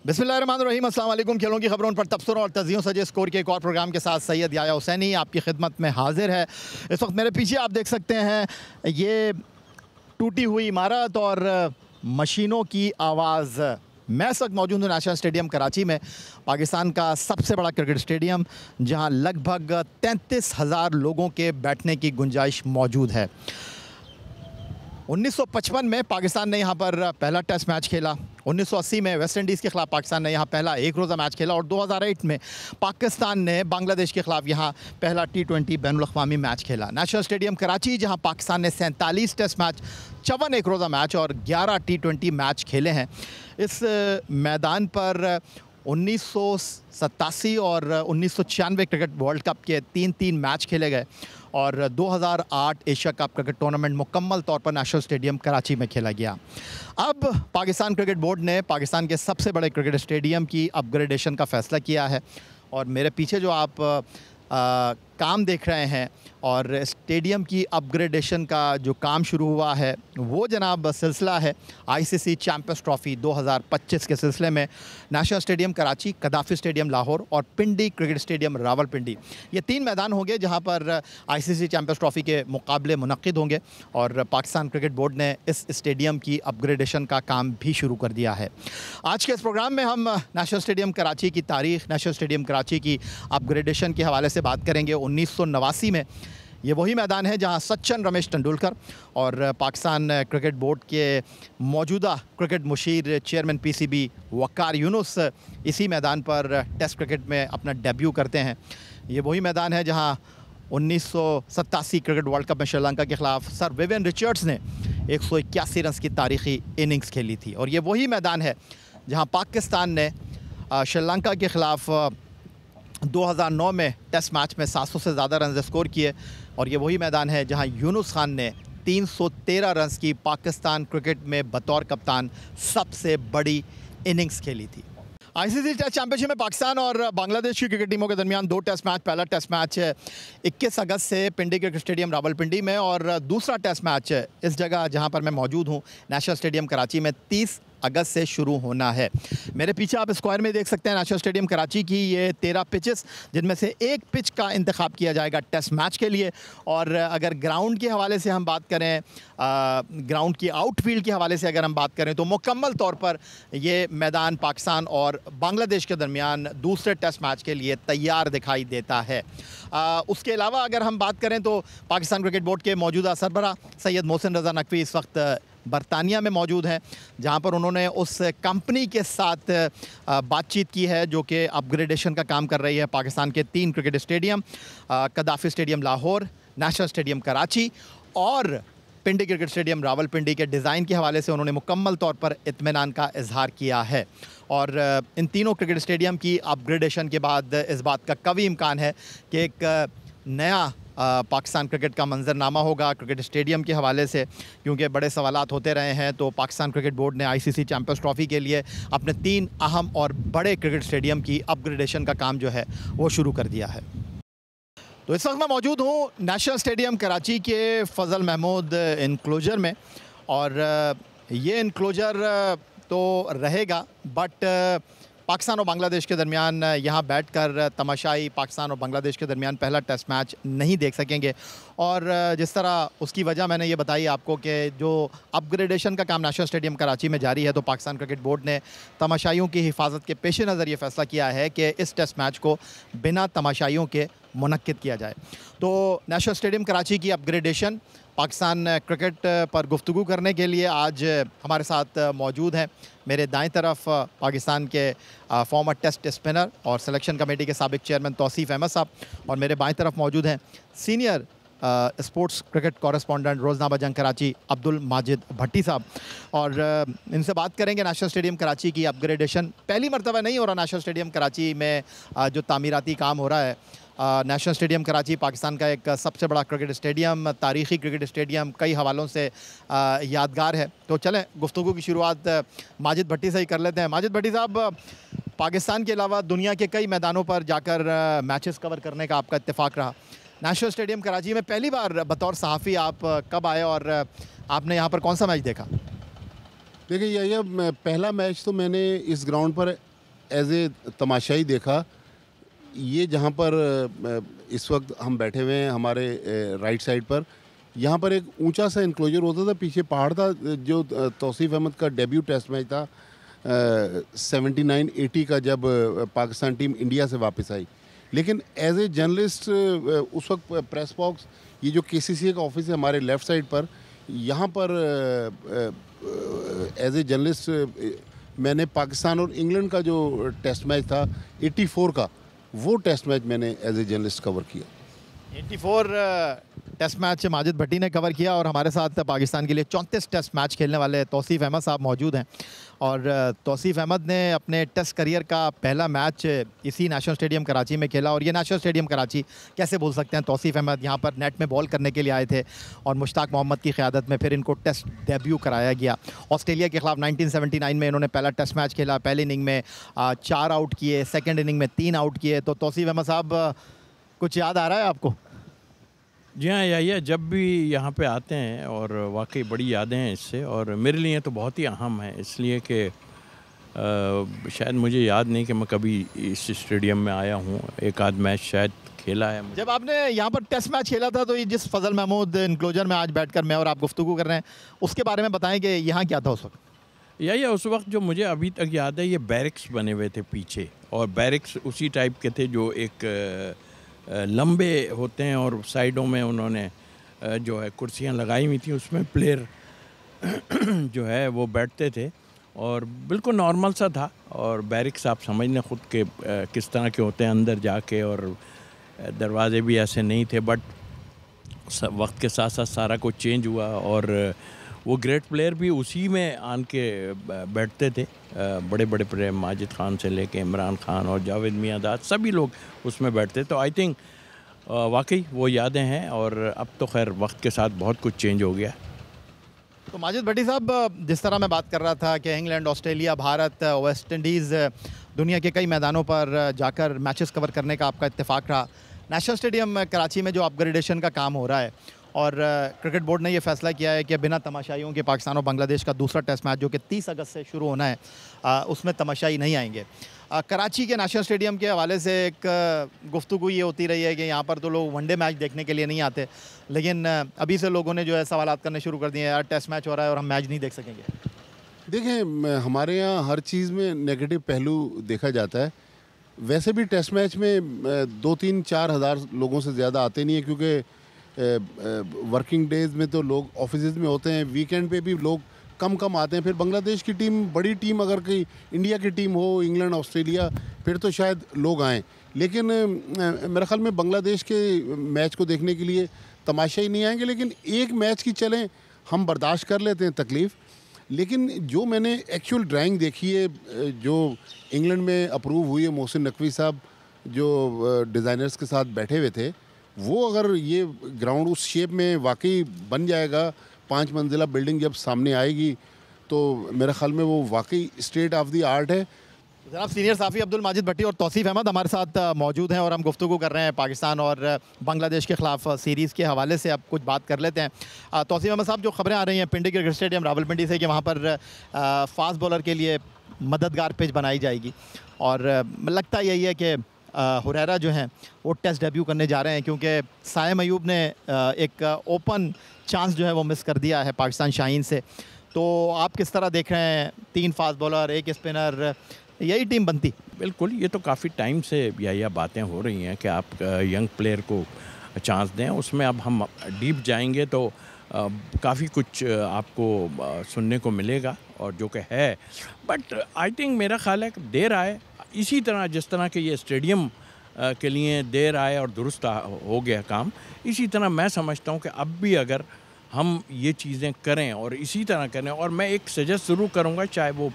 बिस्मिल्लाहिर्रहमानिर्रहीम, अस्सलाम वालेकुम। खेलों की खबरों पर तबसरों और तजियों सजे स्कोर के एक और प्रोग्राम के साथ सैयद याया हुसैनी आपकी खिदमत में हाजिर है। इस वक्त मेरे पीछे आप देख सकते हैं ये टूटी हुई इमारत और मशीनों की आवाज़। मैं इस वक्त मौजूद हूँ नेशनल स्टेडियम कराची में, पाकिस्तान का सबसे बड़ा क्रिकेट स्टेडियम, जहाँ लगभग 33,000 लोगों के बैठने की गुंजाइश मौजूद है। 1955 में पाकिस्तान ने यहाँ पर पहला टेस्ट मैच खेला। 1980 में वेस्ट इंडीज़ के ख़िलाफ़ पाकिस्तान ने यहाँ पहला एक रोज़ा मैच खेला और 2008 में पाकिस्तान ने बांग्लादेश के ख़िलाफ़ यहाँ पहला T20 बैनुल-अक़वामी मैच खेला। नेशनल स्टेडियम कराची, जहाँ पाकिस्तान ने 47 टेस्ट मैच, 54 एक रोज़ा मैच और 11 T20 मैच खेले हैं। इस मैदान पर 1987 और 1996 क्रिकेट वर्ल्ड कप के 3-3 मैच खेले गए और 2008 एशिया कप क्रिकेट टूर्नामेंट मुकम्मल तौर पर नेशनल स्टेडियम कराची में खेला गया। अब पाकिस्तान क्रिकेट बोर्ड ने पाकिस्तान के सबसे बड़े क्रिकेट स्टेडियम की अपग्रेडेशन का फ़ैसला किया है और मेरे पीछे जो आप काम देख रहे हैं और स्टेडियम की अपग्रेडेशन का जो काम शुरू हुआ है वो जनाब सिलसिला है आईसीसी चैंपियंस ट्रॉफ़ी 2025 के सिलसिले में national stadium Karachi, कदाफ़ी stadium Lahore और पिंडी क्रिकेट स्टेडियम रावलपिंडी, ये 3 मैदान होंगे जहां पर आईसीसी चैंपियंस ट्रॉफ़ी के मुकाबले मुनक्किद होंगे और पाकिस्तान क्रिकेट बोर्ड ने इस स्टेडियम की अपग्रेडेशन का काम भी शुरू कर दिया है। आज के इस प्रोग्राम में हम नेशनल स्टेडियम कराची की तारीख़, नेशनल स्टेडियम कराची की अपग्रेडेशन के हवाले से बात करेंगे। 1989 में ये वही मैदान है जहां सचिन रमेश तेंदुलकर और पाकिस्तान क्रिकेट बोर्ड के मौजूदा क्रिकेट मुशीर चेयरमैन पीसीबी वक़ार यूनुस इसी मैदान पर टेस्ट क्रिकेट में अपना डेब्यू करते हैं। ये वही मैदान है जहां 1987 क्रिकेट वर्ल्ड कप में श्रीलंका के ख़िलाफ़ सर विवियन रिचर्ड्स ने 181 रन की तारीख़ी इनिंग्स खेली थी और ये वही मैदान है जहां पाकिस्तान ने श्रीलंका के ख़िलाफ़ 2009 में टेस्ट मैच में 700 से ज़्यादा रन स्कोर किए और ये वही मैदान है जहां यूनुस खान ने 313 रन की पाकिस्तान क्रिकेट में बतौर कप्तान सबसे बड़ी इनिंग्स खेली थी। आईसीसी टेस्ट चैंपियनशिप में पाकिस्तान और बांग्लादेश की क्रिकेट टीमों के दरमियान 2 टेस्ट मैच, पहला टेस्ट मैच 21 अगस्त से पिंडी क्रिकेट स्टेडियम रावलपिंडी में और दूसरा टेस्ट मैच इस जगह जहां पर मैं मौजूद हूं नेशनल स्टेडियम कराची में 30 अगस्त से शुरू होना है। मेरे पीछे आप स्क्वायर में देख सकते हैं नेशनल स्टेडियम कराची की ये 13 पिचेस, जिनमें से एक पिच का इंतखाब किया जाएगा टेस्ट मैच के लिए। और अगर ग्राउंड के हवाले से हम बात करें, ग्राउंड की आउटफील्ड के हवाले से अगर हम बात करें तो मुकम्मल तौर पर ये मैदान पाकिस्तान और बांग्लादेश के दरमियान दूसरे टेस्ट मैच के लिए तैयार दिखाई देता है। उसके अलावा अगर हम बात करें तो पाकिस्तान क्रिकेट बोर्ड के मौजूदा सरबराह सैयद मोहसिन रज़ा नकवी इस वक्त बरतानिया में मौजूद हैं, जहां पर उन्होंने उस कंपनी के साथ बातचीत की है जो कि अपग्रेडेशन का काम कर रही है पाकिस्तान के 3 cricket stadium, कदाफ़ी stadium Lahore, national stadium Karachi और पिंडी क्रिकेट स्टेडियम रावलपिंडी के डिज़ाइन के हवाले से उन्होंने मुकम्मल तौर पर इत्मीनान का इजहार किया है। और इन तीनों क्रिकेट स्टेडियम की अपग्रेडेशन के बाद इस बात का कवी इम्कान है कि एक नया पाकिस्तान क्रिकेट का मंजरनामा होगा क्रिकेट स्टेडियम के हवाले से, क्योंकि बड़े सवालात होते रहे हैं। तो पाकिस्तान क्रिकेट बोर्ड ने आईसीसी चैंपियंस ट्रॉफ़ी के लिए अपने 3 अहम और बड़े क्रिकेट स्टेडियम की अपग्रेडेशन का काम जो है वो शुरू कर दिया है। तो इस वक्त मैं मौजूद हूँ नेशनल स्टेडियम कराची के फ़ज़ल महमूद इनक्लोजर में और ये इनक्लोजर तो रहेगा बट पाकिस्तान और बांग्लादेश के दरमियान यहाँ बैठकर तमाशाई पाकिस्तान और बांग्लादेश के दरमियान पहला टेस्ट मैच नहीं देख सकेंगे। और जिस तरह उसकी वजह मैंने ये बताई आपको कि जो अपग्रेडेशन का काम नेशनल स्टेडियम कराची में जारी है, तो पाकिस्तान क्रिकेट बोर्ड ने तमाशाइयों की हिफाजत के पेश नज़र ये फ़ैसला किया है कि इस टेस्ट मैच को बिना तमाशाइयों के मुनक्किद किया जाए। तो नेशनल स्टेडियम कराची की अपग्रेडेशन पाकिस्तान क्रिकेट पर गुफ्तगू करने के लिए आज हमारे साथ मौजूद हैं। मेरे दाएं तरफ पाकिस्तान के फॉर्मर टेस्ट स्पिनर और सिलेक्शन कमेटी के साबिक चेयरमैन तौसीफ़ अहमद साहब और मेरे बाएं तरफ मौजूद हैं सीनियर स्पोर्ट्स क्रिकेट कॉरेस्पॉन्डेंट रोज़नामा जंग कराची अब्दुल माजिद भट्टी साहब। और इनसे बात करेंगे नेशनल स्टेडियम कराची की अपग्रेडेशन। पहली मरतबा नहीं हो रहा नेशनल स्टेडियम कराची में जो तामीराती काम हो रहा है। नेशनल स्टेडियम कराची पाकिस्तान का एक सबसे बड़ा क्रिकेट स्टेडियम, तारीख़ी क्रिकेट स्टेडियम, कई हवालों से यादगार है। तो चलें गुफ्तगू की शुरुआत माजिद भट्टी से ही कर लेते हैं। माजिद भट्टी साहब, पाकिस्तान के अलावा दुनिया के कई मैदानों पर जाकर मैचेस कवर करने का आपका इत्तेफाक रहा। नेशनल स्टेडियम कराची में पहली बार बतौर सहाफ़ी आप कब आए और आपने यहाँ पर कौन सा मैच देखा? देखिए, यह पहला मैच तो मैंने इस ग्राउंड पर एज ए तमाशाई देखा। ये जहाँ पर इस वक्त हम बैठे हुए हैं हमारे राइट साइड पर, यहाँ पर एक ऊंचा सा इनक्लोजर होता था, पीछे पहाड़ था, जो तौसीफ अहमद का डेब्यू टेस्ट मैच था 79-80 का, जब पाकिस्तान टीम इंडिया से वापस आई। लेकिन एज ए जर्नलिस्ट उस वक्त प्रेस बॉक्स, ये जो KCCA का ऑफिस है हमारे लेफ़्ट साइड पर, यहाँ पर एज ए जर्नलिस्ट मैंने पाकिस्तान और इंग्लैंड का जो टेस्ट मैच था 84 का, वो टेस्ट मैच मैंने एज ए जर्नलिस्ट कवर किया। 84 टेस्ट मैच माजिद भट्टी ने कवर किया और हमारे साथ पाकिस्तान के लिए 34 टेस्ट मैच खेलने वाले तौसीफ अहमद साहब मौजूद हैं। और तौसीफ अहमद ने अपने टेस्ट करियर का पहला मैच इसी नेशनल स्टेडियम कराची में खेला। और ये नेशनल स्टेडियम कराची कैसे बोल सकते हैं, तौसीफ अहमद यहाँ पर नेट में बॉल करने के लिए आए थे और मुश्ताक मोहम्मद की क़यादत में फिर इनको टेस्ट डेब्यू कराया गया। ऑस्ट्रेलिया के ख़िलाफ़ 1979 में इन्होंने पहला टेस्ट मैच खेला। पहली इनिंग में 4 आउट किए, सेकेंड इनिंग में 3 आउट किए। तो तौसीफ अहमद साहब, कुछ याद आ रहा है आपको? जी हाँ याहिया, जब भी यहाँ पे आते हैं और वाकई बड़ी यादें हैं इससे, और मेरे लिए तो बहुत ही अहम है, इसलिए कि शायद मुझे याद नहीं कि मैं कभी इस स्टेडियम में आया हूँ। एक आध मैच शायद खेला है। जब आपने यहाँ पर टेस्ट मैच खेला था, तो ये जिस फजल महमूद इनक्लोजर में आज बैठकर मैं और आप गुफ्तगू कर रहे हैं, उसके बारे में बताएं कि यहाँ क्या था उस वक्त? या उस वक्त जो मुझे अभी तक याद है, ये बैरिक्स बने हुए थे पीछे, और बैरिक्स उसी टाइप के थे जो एक लंबे होते हैं, और साइडों में उन्होंने जो है कुर्सियाँ लगाई हुई थी, उसमें प्लेयर जो है वो बैठते थे, और बिल्कुल नॉर्मल सा था। और बैरिक्स आप समझ लें खुद के किस तरह के होते हैं अंदर जाके, और दरवाजे भी ऐसे नहीं थे। बट वक्त के साथ साथ सारा कुछ चेंज हुआ, और वो ग्रेट प्लेयर भी उसी में आन के बैठते थे। बड़े बड़े प्लेयर, माजिद खान से लेके इमरान खान और जावेद मियांदाद, सभी लोग उसमें बैठते। तो आई थिंक वाकई वो यादें हैं, और अब तो खैर वक्त के साथ बहुत कुछ चेंज हो गया। तो माजिद भट्टी साहब, जिस तरह मैं बात कर रहा था कि England, Australia, Bharat, West Indies, दुनिया के कई मैदानों पर जाकर मैचेस कवर करने का आपका इत्तेफाक रहा। नेशनल स्टेडियम कराची में जो अपग्रेडेशन का काम हो रहा है, और क्रिकेट बोर्ड ने ये फैसला किया है कि बिना तमाशाइयों के पाकिस्तान और बांग्लादेश का दूसरा टेस्ट मैच जो कि 30 अगस्त से शुरू होना है, उसमें तमाशाई नहीं आएंगे। कराची के नेशनल स्टेडियम के हवाले से एक गुफ्तगू ये होती रही है कि यहाँ पर तो लोग वनडे मैच देखने के लिए नहीं आते, लेकिन अभी से लोगों ने जो है सवालात करने शुरू कर दिए, यार टेस्ट मैच हो रहा है और हम मैच नहीं देख सकेंगे। देखें, हमारे यहाँ हर चीज़ में नेगेटिव पहलू देखा जाता है। वैसे भी टेस्ट मैच में 2-3-4 हज़ार लोगों से ज़्यादा आते नहीं है, क्योंकि वर्किंग डेज में तो लोग ऑफिस में होते हैं, वीकेंड पे भी लोग कम आते हैं। फिर बांग्लादेश की टीम, बड़ी टीम अगर कोई इंडिया की टीम हो, इंग्लैंड, ऑस्ट्रेलिया, फिर तो शायद लोग आएँ। लेकिन मेरे ख्याल में बांग्लादेश के मैच को देखने के लिए तमाशा ही नहीं आएंगे। लेकिन एक मैच की चलें, हम बर्दाश्त कर लेते हैं तकलीफ़। लेकिन जो मैंने एक्चुअल ड्राइंग देखी है, जो इंग्लैंड में अप्रूव हुई है, मोहसिन नकवी साहब जो डिज़ाइनर्स के साथ बैठे हुए थे, वो अगर ये ग्राउंड उस शेप में वाकई बन जाएगा, 5 मंजिला बिल्डिंग जब सामने आएगी, तो मेरे ख्याल में वो वाकई स्टेट ऑफ द आर्ट है। जनाब सीनियर साफ़ी अब्दुल माजिद भट्टी और तौसीफ अहमद हमारे साथ मौजूद हैं, और हम गुफ्तगू कर रहे हैं पाकिस्तान और बांग्लादेश के ख़िलाफ़ सीरीज़ के हवाले से। अब कुछ बात कर लेते हैं। तौसीफ अहमद साहब, जो ख़बरें आ रही हैं पिंडी क्रिकेट स्टेडियम रावलपिंडी से कि वहाँ पर फास्ट बॉलर के लिए मददगार पिच बनाई जाएगी, और लगता यही है कि हुरैरा जो हैं वो टेस्ट डेब्यू करने जा रहे हैं, क्योंकि साइम अयूब ने एक ओपन चांस जो है वो मिस कर दिया है पाकिस्तान शाहीन से। तो आप किस तरह देख रहे हैं, 3 फास्ट बॉलर, 1 स्पिनर, यही टीम बनती? बिल्कुल, ये तो काफ़ी टाइम से यह बातें हो रही हैं कि आप यंग प्लेयर को चांस दें। उसमें अब हम डीप जाएंगे तो काफ़ी कुछ आपको सुनने को मिलेगा, और जो कि है। बट आई थिंक मेरा ख्याल है कि देर आए, इसी तरह जिस तरह के ये स्टेडियम के लिए देर आए और दुरुस्त हो गया काम, इसी तरह मैं समझता हूँ कि अब भी अगर हम ये चीज़ें करें और इसी तरह करें, और मैं एक सजेस्ट ज़रूर करूँगा, चाहे वो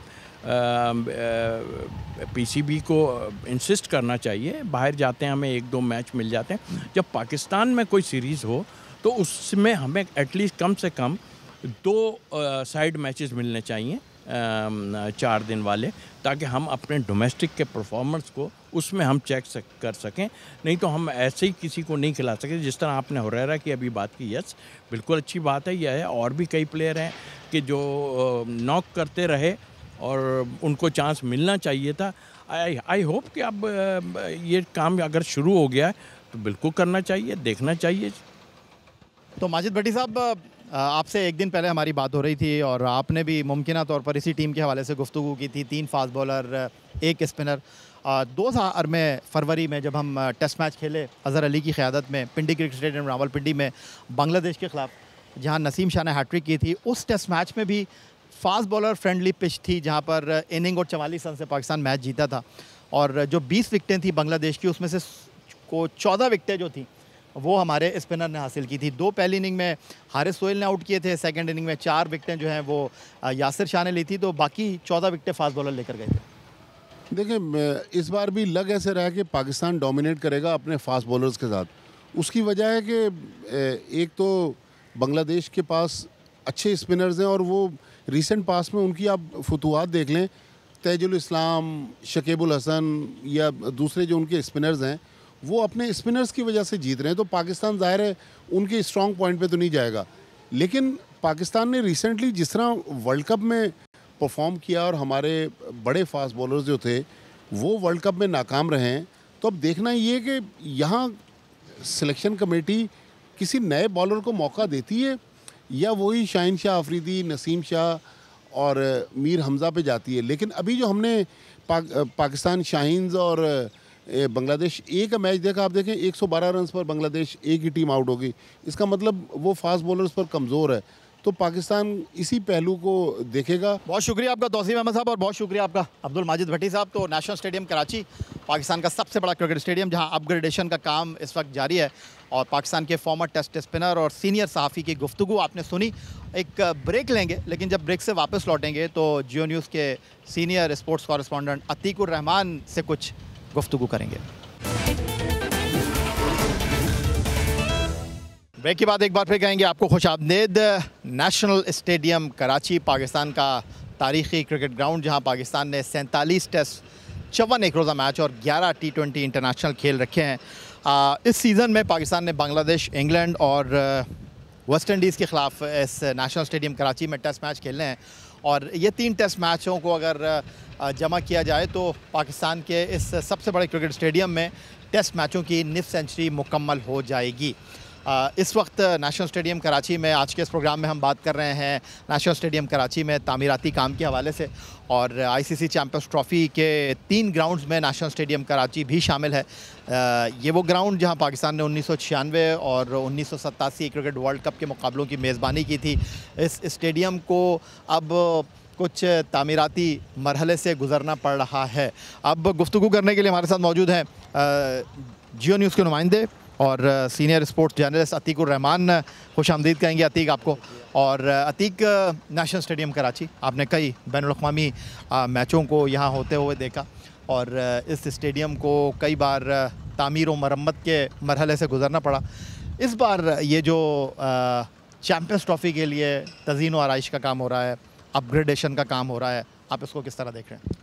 पीसीबी को इंसिस्ट करना चाहिए। बाहर जाते हैं, हमें 1-2 मैच मिल जाते हैं। जब पाकिस्तान में कोई सीरीज़ हो तो उसमें हमें एटलीस्ट कम से कम 2 साइड मैचेस मिलने चाहिए, 4 दिन वाले, ताकि हम अपने डोमेस्टिक के परफॉर्मेंस को उसमें हम चेक कर सकें। नहीं तो हम ऐसे ही किसी को नहीं खिला सकें। जिस तरह आपने हुरैरा की अभी बात की, यस बिल्कुल अच्छी बात है। यह है, और भी कई प्लेयर हैं कि जो नॉक करते रहे और उनको चांस मिलना चाहिए था। आई होप कि अब ये काम अगर शुरू हो गया है तो बिल्कुल करना चाहिए, देखना चाहिए। तो माजिद भट्टी साहब, आपसे एक दिन पहले हमारी बात हो रही थी और आपने भी मुमकिना तौर पर इसी टीम के हवाले से गुफ्तगू की थी। 3 फास्ट बॉलर, 1 स्पिनर। 2000 में फरवरी में जब हम टेस्ट मैच खेले अज़हर अली की क़यादत में पिंडी क्रिकेट स्टेडियम रावलपिंडी में बांग्लादेश के ख़िलाफ़, जहां नसीम शाह ने हैट्रिक की थी, उस टेस्ट मैच में भी फास्ट बॉलर फ्रेंडली पिच थी जहां पर इनिंग और 44 रन से पाकिस्तान मैच जीता था। और जो 20 विकटें थी बांग्लादेश की, उसमें से 14 विकटें जो थी वो हमारे स्पिनर ने हासिल की थी। 2 पहली इनिंग में हारिस सोहेल ने आउट किए थे, सेकंड इनिंग में 4 विकटें जो हैं वो यासिर शाह ने ली थी, तो बाकी 14 विकटें फास्ट बॉलर लेकर गए थे। देखिए, इस बार भी लग ऐसे रहा है कि पाकिस्तान डोमिनेट करेगा अपने फास्ट बॉलर्स के साथ। उसकी वजह है कि एक तो बांग्लादेश के पास अच्छे स्पिनर्स हैं और वो रिसेंट पास में उनकी आप फतुहात देख लें, तैजुल इस्लाम, शकीबुल हसन या दूसरे जो उनके स्पिनर्स हैं, वो अपने स्पिनर्स की वजह से जीत रहे हैं। तो पाकिस्तान ज़ाहिर है उनके स्ट्रॉन्ग पॉइंट पे तो नहीं जाएगा, लेकिन पाकिस्तान ने रिसेंटली जिस तरह वर्ल्ड कप में परफॉर्म किया और हमारे बड़े फास्ट बॉलर्स जो थे वो वर्ल्ड कप में नाकाम रहे हैं, तो अब देखना ये कि यहाँ सिलेक्शन कमेटी किसी नए बॉलर को मौका देती है या वही शाहीन शाह अफरीदी, नसीम शाह और मीर हमज़ा पे जाती है। लेकिन अभी जो हमने पाकिस्तान शाहीन्स और बांग्लादेश ए का मैच देखा, आप देखें 112 रन पर बांग्लादेश ए की टीम आउट होगी। इसका मतलब वो फास्ट बॉलर्स पर कमज़ोर है। तो पाकिस्तान इसी पहलू को देखेगा। बहुत शुक्रिया आपका तौसीफ अहमद साहब और बहुत शुक्रिया आपका अब्दुल माजिद भट्टी साहब। तो नेशनल स्टेडियम कराची पाकिस्तान का सबसे बड़ा क्रिकेट स्टेडियम, जहां अपग्रेडेशन का काम इस वक्त जारी है, और पाकिस्तान के फॉर्मर टेस्ट स्पिनर और सीनियर सहाफ़ी की गुफ्तगू आपने सुनी। एक ब्रेक लेंगे, लेकिन जब ब्रेक से वापस लौटेंगे तो जियो न्यूज़ के senior sports correspondent Atiqur Rahman से कुछ गुफ्तगू करेंगे। ब्रेक के बाद एक बार फिर कहेंगे आपको खुशामदीद। नेशनल स्टेडियम कराची पाकिस्तान का तारीख़ी क्रिकेट ग्राउंड, जहां पाकिस्तान ने 47 टेस्ट, 54 एक रोज़ा मैच और 11 T20 इंटरनेशनल खेल रखे हैं। इस सीज़न में पाकिस्तान ने बांग्लादेश, इंग्लैंड और वेस्ट इंडीज़ के ख़िलाफ़ इस नेशनल स्टेडियम कराची में टेस्ट मैच खेलने हैं, और ये 3 टेस्ट मैचों को अगर जमा किया जाए तो पाकिस्तान के इस सबसे बड़े क्रिकेट स्टेडियम में टेस्ट मैचों की निफ़ सेंचुरी मुकम्मल हो जाएगी। इस वक्त नेशनल स्टेडियम कराची में आज के इस प्रोग्राम में हम बात कर रहे हैं नेशनल स्टेडियम कराची में तामीराती काम के हवाले से, और आईसीसी चैंपियंस ट्रॉफ़ी के 3 ग्राउंड्स में नेशनल स्टेडियम कराची भी शामिल है। ये वो ग्राउंड जहां पाकिस्तान ने 1996 और 1987 क्रिकेट वर्ल्ड कप के मुकाबलों की मेज़बानी की थी। इस स्टेडियम को अब कुछ तामीराती मरहले से गुज़रना पड़ रहा है। अब गुफ्तगू करने के लिए हमारे साथ मौजूद हैं जियो न्यूज़ के नुमाइंदे और senior sports journalist Atiqur Rahman. खुशामदीद कहेंगे अतीक आपको। और अतीक, नेशनल स्टेडियम कराची, आपने कई बैनुल-अक़वामी मैचों को यहाँ होते हुए देखा, और इस स्टेडियम को कई बार तामीर व मरम्मत के मरहले से गुज़रना पड़ा। इस बार ये जो चैम्पियंस ट्रॉफ़ी के लिए तज़ीन व आराइश का काम हो रहा है, अपग्रेडेशन का काम हो रहा है, आप इसको किस तरह देख रहे हैं?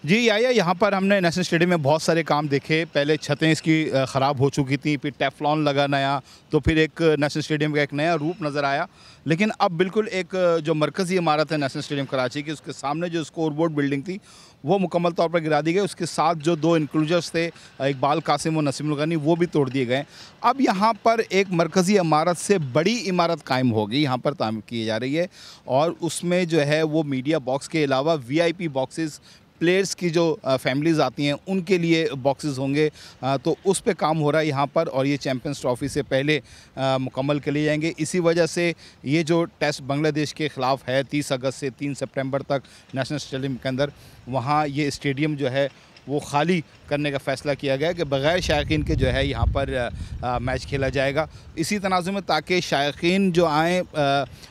जी यहाँ पर हमने नेशनल स्टेडियम में बहुत सारे काम देखे। पहले छतें इसकी ख़राब हो चुकी थी, फिर टेफ्लॉन लगा नया, तो फिर एक नेशनल स्टेडियम का एक नया रूप नज़र आया। लेकिन अब बिल्कुल एक जो मरकज़ी इमारत है नेशनल स्टेडियम कराची की, उसके सामने जो स्कोर बोर्ड बिल्डिंग थी वो मुकम्मल तौर पर गिरा दी गई। उसके साथ जो 2 इंक्लूजर्स थे, इकबाल कासिम और नसीमुल गनी, वो भी तोड़ दिए गए। अब यहाँ पर एक मरकज़ी इमारत से बड़ी इमारत कायम होगी, यहाँ पर तामीर की जा रही है, और उसमें जो है वो मीडिया बॉक्स के अलावा VIP बॉक्सेस, प्लेयर्स की जो फैमिलीज़ आती हैं उनके लिए बॉक्सेस होंगे। तो उस पे काम हो रहा है यहाँ पर, और ये चैम्पियंस ट्रॉफ़ी से पहले मुकम्मल कर लिए जाएंगे। इसी वजह से ये जो टेस्ट बांग्लादेश के ख़िलाफ़ है 30 अगस्त से 3 सितंबर तक नेशनल स्टेडियम के अंदर, वहाँ ये स्टेडियम जो है वो खाली करने का फ़ैसला किया गया कि बग़ैर शायकीन के जो है यहाँ पर मैच खेला जाएगा। इसी तनाज़ुर में, ताकि शायकीन जो आएँ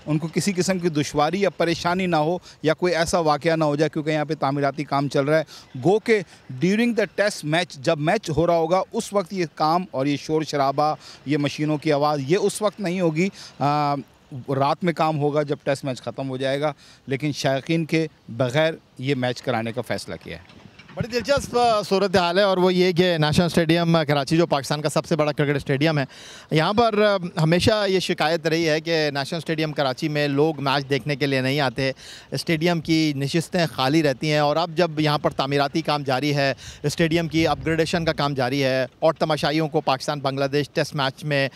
उनको किसी किस्म की दुश्वारी या परेशानी ना हो या कोई ऐसा वाक़या ना हो जाए, क्योंकि यहाँ पे तामीराती काम चल रहा है। गो के ड्यूरिंग द टेस्ट मैच, जब मैच हो रहा होगा उस वक्त ये काम और ये शोर शराबा, ये मशीनों की आवाज़, ये उस वक्त नहीं होगी। रात में काम होगा जब टेस्ट मैच ख़त्म हो जाएगा, लेकिन शायकीन के बग़ैर ये मैच कराने का फ़ैसला किया है। बड़ी दिलचस्प सूरत हाल है और वो ये कि नेशनल स्टेडियम कराची जो पाकिस्तान का सबसे बड़ा क्रिकेट स्टेडियम है, यहाँ पर हमेशा ये शिकायत रही है कि नेशनल स्टेडियम कराची में लोग मैच देखने के लिए नहीं आते, स्टेडियम की नशिस्तें खाली रहती हैं। और अब जब यहाँ पर तामीराती काम जारी है, स्टेडियम की अपग्रेडेशन का काम जारी है और तमाशाइयों को पाकिस्तान बांग्लादेश टेस्ट मैच में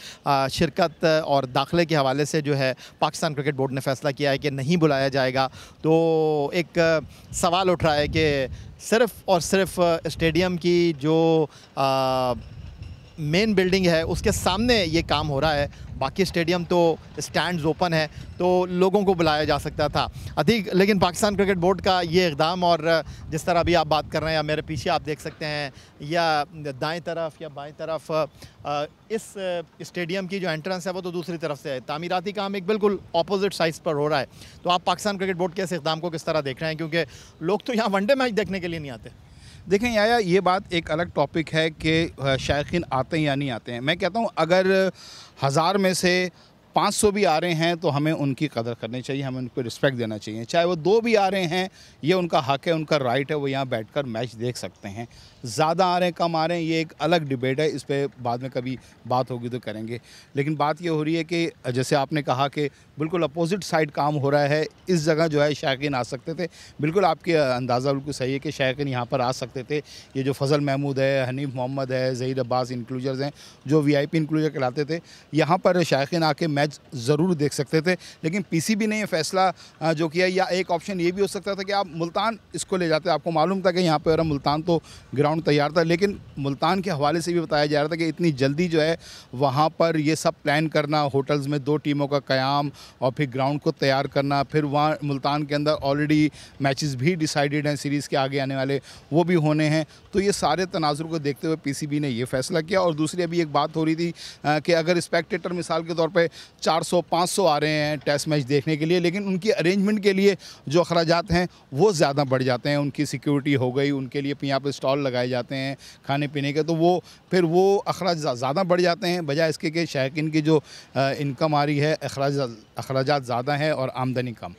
शिरकत और दाखिले के हवाले से जो है पाकिस्तान क्रिकेट बोर्ड ने फ़ैसला किया है कि नहीं बुलाया जाएगा, तो एक सवाल उठ रहा है कि सिर्फ़ और सिर्फ स्टेडियम की जो मेन बिल्डिंग है उसके सामने ये काम हो रहा है, बाकी स्टेडियम तो स्टैंड्स ओपन है तो लोगों को बुलाया जा सकता था अधिक। लेकिन पाकिस्तान क्रिकेट बोर्ड का ये इक़दाम, और जिस तरह अभी आप बात कर रहे हैं या मेरे पीछे आप देख सकते हैं या दाएं तरफ या बाएं तरफ, इस स्टेडियम की जो एंट्रेंस है वो तो दूसरी तरफ से है, तामीराती काम एक बिल्कुल अपोजिट साइड पर हो रहा है। तो आप पाकिस्तान क्रिकेट बोर्ड के इस इक़दाम को किस तरह देख रहे हैं, क्योंकि लोग तो यहाँ वनडे मैच देखने के लिए नहीं आते। देखें याया, ये बात एक अलग टॉपिक है कि शायकीन आते हैं या नहीं आते हैं। मैं कहता हूँ अगर 1000 में से 500 भी आ रहे हैं तो हमें उनकी कदर करनी चाहिए, हमें उनको रिस्पेक्ट देना चाहिए। चाहे वो 2 भी आ रहे हैं, ये उनका हक है, उनका राइट है, वो यहाँ बैठकर मैच देख सकते हैं। ज़्यादा आ रहे हैं कम आ रहे हैं ये एक अलग डिबेट है, इस पर बाद में कभी बात होगी तो करेंगे। लेकिन बात ये हो रही है कि जैसे आपने कहा कि बिल्कुल अपोजिट साइड काम हो रहा है, इस जगह जो है शायकीन आ सकते थे। बिल्कुल आपके अंदाज़ा बिल्कुल सही है कि शायकीन यहाँ पर आ सकते थे। ये जो फजल महमूद है, हनीफ मोहम्मद है, ज़हीर अब्बास इंक्लूजर्स हैं जो VIP इंक्लूजर कहलाते थे, यहाँ पर शायकीन आके मैच ज़रूर देख सकते थे। लेकिन PCB ने ये फ़ैसला जो किया, या एक ऑप्शन ये भी हो सकता था कि आप मुल्तान इसको ले जाते। आपको मालूम था कि यहाँ पर मुल्तान तो ग्राउंड तैयार था, लेकिन मुल्तान के हवाले से भी बताया जा रहा था कि इतनी जल्दी जो है वहाँ पर ये सब प्लान करना, होटल्स में 2 टीमों का क़याम और फिर ग्राउंड को तैयार करना, फिर वहाँ मुल्तान के अंदर ऑलरेडी मैचेस भी डिसाइडेड हैं, सीरीज़ के आगे आने वाले वो भी होने हैं। तो ये सारे तनाजुर को देखते हुए PCB ने ये फ़ैसला किया। और दूसरी अभी एक बात हो रही थी कि अगर स्पेक्टेटर मिसाल के तौर पे 400-500 आ रहे हैं टेस्ट मैच देखने के लिए, लेकिन उनकी अरेंजमेंट के लिए जो अखराजात हैं वो ज़्यादा बढ़ जाते हैं। उनकी सिक्योरिटी हो गई, उनके लिए यहाँ पर स्टॉल लगाए जाते हैं खाने पीने के, तो वो फिर वो अखराज ज़्यादा बढ़ जाते हैं, बजाय इसके कि शायकीन की जो इनकम आ रही है, अखराजात ज़्यादा है और आमदनी कम।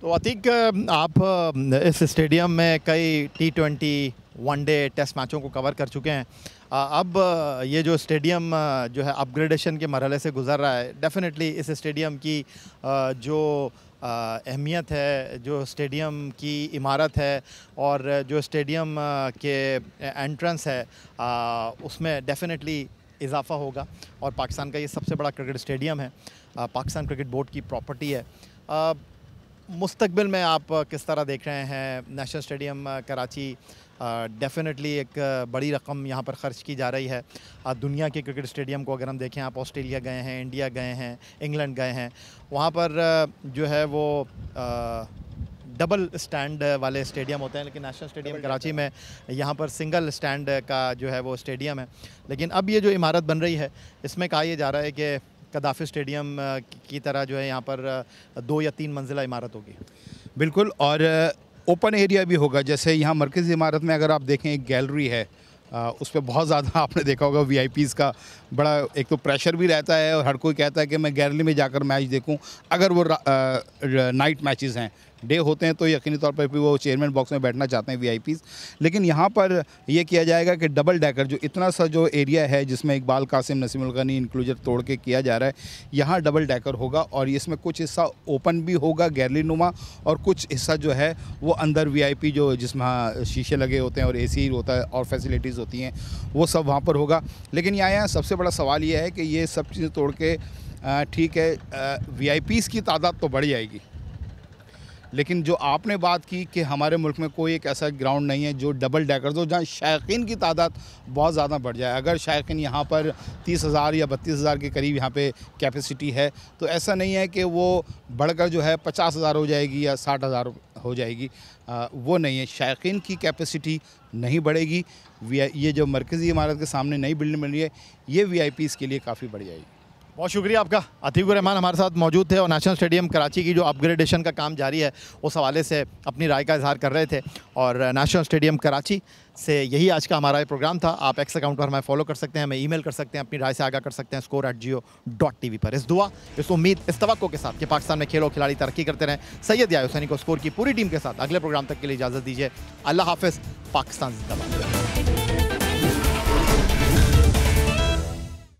तो अतीक, आप इस स्टेडियम में कई T20 वनडे टेस्ट मैचों को कवर कर चुके हैं। अब ये जो स्टेडियम जो है अपग्रेडेशन के मरहले से गुज़र रहा है, डेफिनेटली इस स्टेडियम की जो अहमियत है, जो स्टेडियम की इमारत है और जो स्टेडियम के एंट्रेंस है, उसमें डेफिनेटली इजाफ़ा होगा। और पाकिस्तान का ये सबसे बड़ा क्रिकेट स्टेडियम है, पाकिस्तान क्रिकेट बोर्ड की प्रॉपर्टी है। मुस्तकबिल में आप किस तरह देख रहे हैं नेशनल स्टेडियम कराची? डेफिनेटली एक बड़ी रकम यहाँ पर ख़र्च की जा रही है। दुनिया के क्रिकेट स्टेडियम को अगर हम देखें, आप ऑस्ट्रेलिया गए हैं, इंडिया गए हैं, इंग्लैंड गए हैं, वहाँ पर जो है वो डबल स्टैंड वाले स्टेडियम होते हैं, लेकिन नेशनल स्टेडियम कराची में यहाँ पर सिंगल स्टैंड का जो है वो स्टेडियम है। लेकिन अब ये जो इमारत बन रही है, इसमें कहा यह जा रहा है कि कदाफ़ी स्टेडियम की तरह जो है यहाँ पर 2 या 3 मंजिला इमारत होगी। बिल्कुल, और ओपन एरिया भी होगा। जैसे यहाँ मरकज़ी इमारत में अगर आप देखें एक गैलरी है, उस पर बहुत ज़्यादा आपने देखा होगा VIPs का बड़ा एक तो प्रेशर भी रहता है, और हर कोई कहता है कि मैं गैलरी में जाकर मैच देखूं। अगर वो नाइट मैचेस हैं, डे होते हैं तो यकीनी तौर पर भी वो चेयरमैन बॉक्स में बैठना चाहते हैं VIPs। लेकिन यहाँ पर ये किया जाएगा कि डबल डेकर जो इतना सा जो एरिया है जिसमें इकबाल कासिम, नसीम उल गनी इंक्लूजर तोड़ के किया जा रहा है, यहाँ डबल डेकर होगा। और इसमें कुछ हिस्सा ओपन भी होगा गैलरी नुमा, और कुछ हिस्सा जो है वो अंदर VIP जो जिसमें शीशे लगे होते हैं और AC होता है और फैसिलिटीज़ होती हैं, वो सब वहाँ पर होगा। लेकिन यहाँ सबसे बड़ा सवाल ये है कि ये सब चीज़ें तोड़ के ठीक है VIPs की तादाद तो बढ़ जाएगी, लेकिन जो आपने बात की कि हमारे मुल्क में कोई एक ऐसा ग्राउंड नहीं है जो डबल डेकर हो जहाँ शायकीन की तादाद बहुत ज़्यादा बढ़ जाए। अगर शायकीन यहाँ पर 30,000 या 32,000 के करीब यहाँ पे कैपेसिटी है, तो ऐसा नहीं है कि वो बढ़कर जो है 50,000 हो जाएगी या 60,000 हो जाएगी, वो नहीं है। शायकीन की कैपेसिटी नहीं बढ़ेगी। ये जो मरकज़ी इमारत के सामने नई बिल्डिंग बन रही है, ये VIPs के लिए काफ़ी बढ़ जाएगी। बहुत शुक्रिया आपका। अतीकुर रहमान हमारे साथ मौजूद थे और नेशनल स्टेडियम कराची की जो अपग्रेडेशन का काम जारी है उस हवाले से अपनी राय का इजहार कर रहे थे। और नेशनल स्टेडियम कराची से यही आज का हमारा ये प्रोग्राम था। आप एक्स अकाउंट पर हमें फॉलो कर सकते हैं, हमें ईमेल कर सकते हैं, अपनी राय से आगाह कर सकते हैं score@geo.tv पर। इस दुआ, इस उम्मीद, इस तवक्को के साथ कि पाकिस्तान में खेल और खिलाड़ी तरक्की करते रहें, सैयद याहिया हुसैनी को स्कोर की पूरी टीम के साथ अगले प्रोग्राम तक के लिए इजाज़त दीजिए। अल्लाह हाफ़िज़। पाकिस्तान जिंदाबाद।